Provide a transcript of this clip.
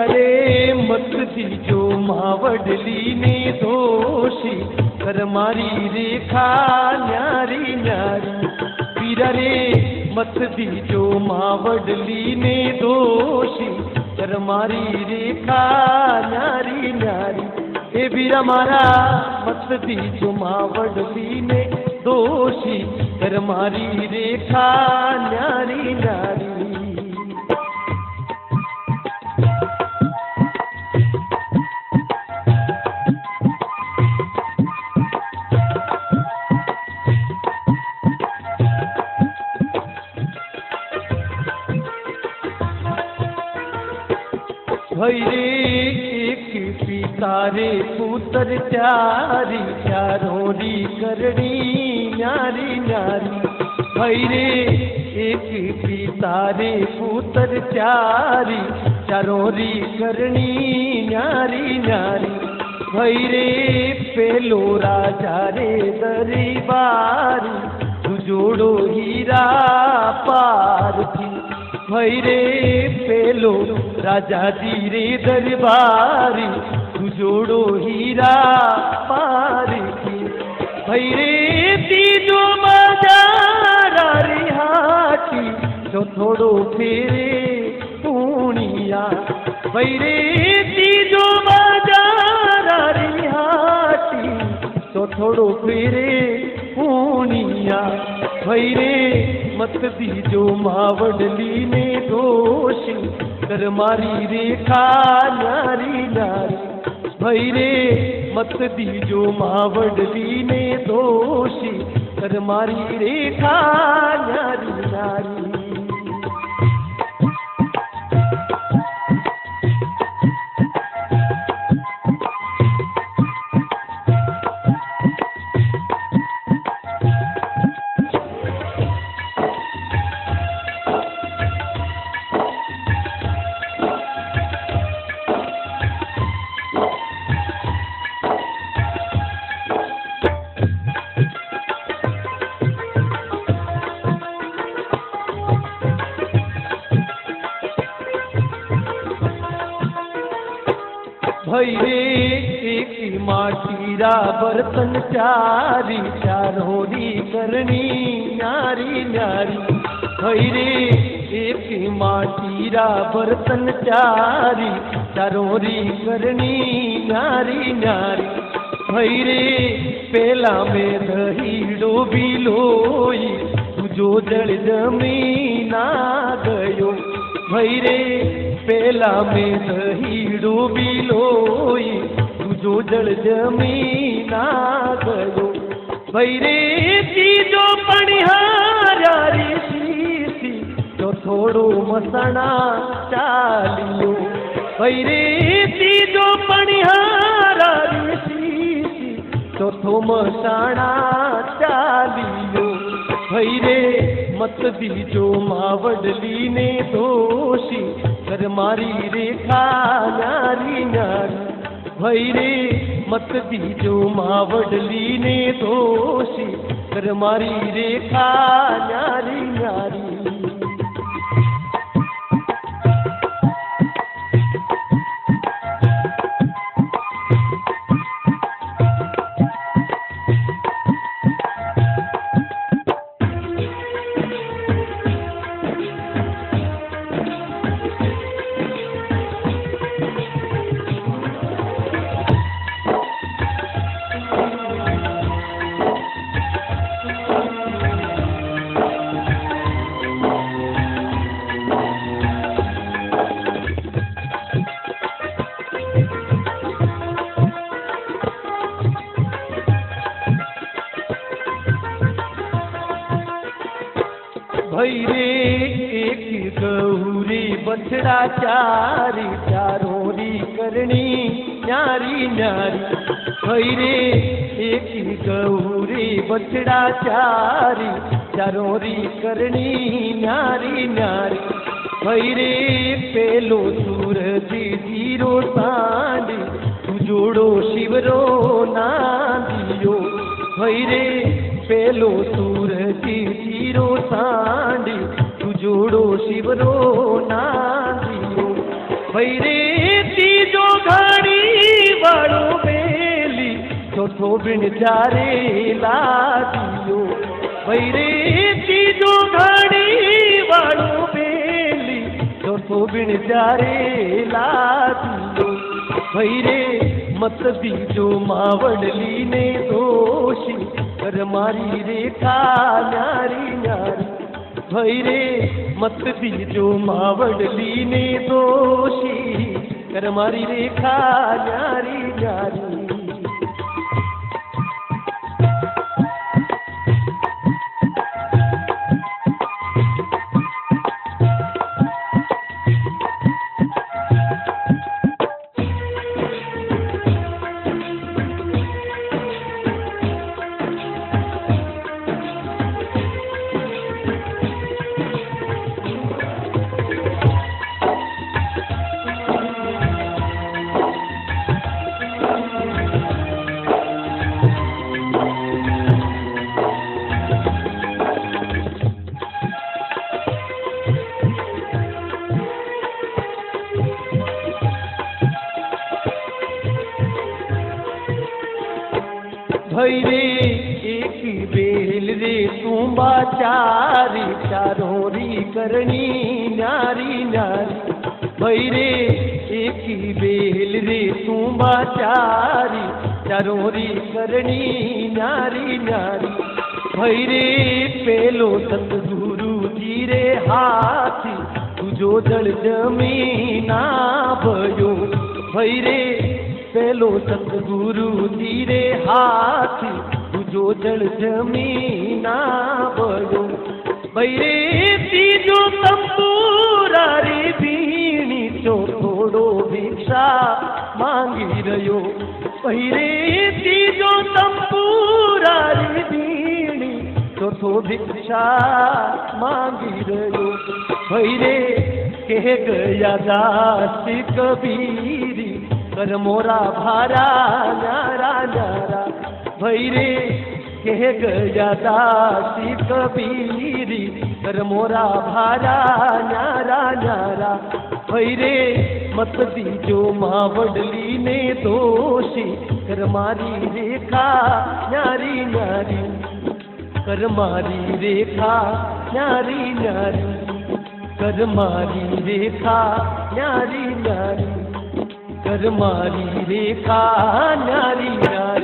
रे मत दीजो मावडली ने दोषी कर मारी रेखा न्यारी न्यारी। पीरा रे मत दीजो मावडली ने दोषी कर मारी रेखा न्यारी न्यारी। ए बीरा मारा मत दीजो मावडली ने दोषी कर मारी रेखा न्यारी न्यारी। भैरे एक पिता रे पुत्र चारी चारों री करणी न्यारी न्यारी। भैरे एक पिता रे पुत्र चारी चारों री करणी न्यारी न्यारी। भैरे पेलो राजा रे दरबारी तू जोड़ो हीरा पार थी। भैरे पेलो राजा जी रे दरबारी तू जोड़ो हीरा पार की। भैरे तीजो मजारा रे हाटी जो थोड़ो फेरे पूनिया। भैरे तीजो मजारा रे हाटी जो थोड़ो फेरे पूनिया। भैरे मत दीजो मावडली ने दोषी कर मारी रेखा न्यारी न्यारी। भैरे मत दीजो मावडली ने दोषी कर मारी रेखा न्यारी न्यारी। भैरे एक माटीरा बर्तन चारी चारों री करणी न्यारी न्यारी। भैरे एक माटीरा बर्तन चारी चारों री करणी न्यारी न्यारी। भैरे पेला में दही डोबी लोई तुझो जल जमीना गयो। भैरे पेला में दही डूबी लोई तुझो जल जमीना गयो। भैरे तीजो पणिहारा रे शीशी तो थोड़ो मसणा चालियो। भैरे तीजो पणिहारा रे शीशी तो थो मसणा चालियो। भैरे मत दीजो मावडली ने दोषी कर मारी रेखा न्यारी न्यारी। भैरे मत दीजो मावडली ने दोषी कर मारी रेखा न्यारी न्यारी। भैरे एक गौरी बछड़ा चारी चारों री करणी न्यारी न्यारी। भैरे एक गौरी बछड़ा चारी चारों री करनी न्यारी न्यारी भैरे पेलो सूरज जीरो सांडी तू जोड़ो शिवरो नांदियो भैरे पेलो सूरज जीरो सांडी तू जोड़ो शिवरो नांदियो भैरे तीजो घड़ी वाळो बेली चौथो बिन जारे लादियो भैरे तीजो घड़ी वाळो बेली चौथो बिन जारे लादियो भैरे मत बीजो मावड़ली ने दोषी कर मारी रेखा न्यारी न्यारी भैरे मत बीजो मावड़ली ने दोषी कर मारी रेखा न्यारी न्यारी भैरे एक बेल रे तुम्बा चारी चारों री करनी न्यारी न्यारी भैरे एक बेल रे तुम्बा चारी चारों री करनी न्यारी न्यारी भैरे पेलो सतगुरु जी रे हाथी तुझो जल जमीना भयो भैरे पेलो सतगुरु धीरे हाथी तुझो जल जमीना बयो भैरे तीजो तंबूरा रे बीणी चो थोड़ो भिक्षा मांगी रयो भैरे तीजो तंबूरा रे बीणी चौथो भिक्षा मांगी रयो भैरे कह गया दास कबीरी कर मोरा भारा न्यारा न्यारा भैरे कह गया दासी कबीरी कर मोरा भारा न्यारा न्यारा भैरे मत दीजो मावड़ली ने दोषी कर मारी रेखा न्यारी न्यारी कर मारी रेखा न्यारी न्यारी कर मारी रेखा न्यारी न्यारी कर मारी रेखा न्यारी न्यारी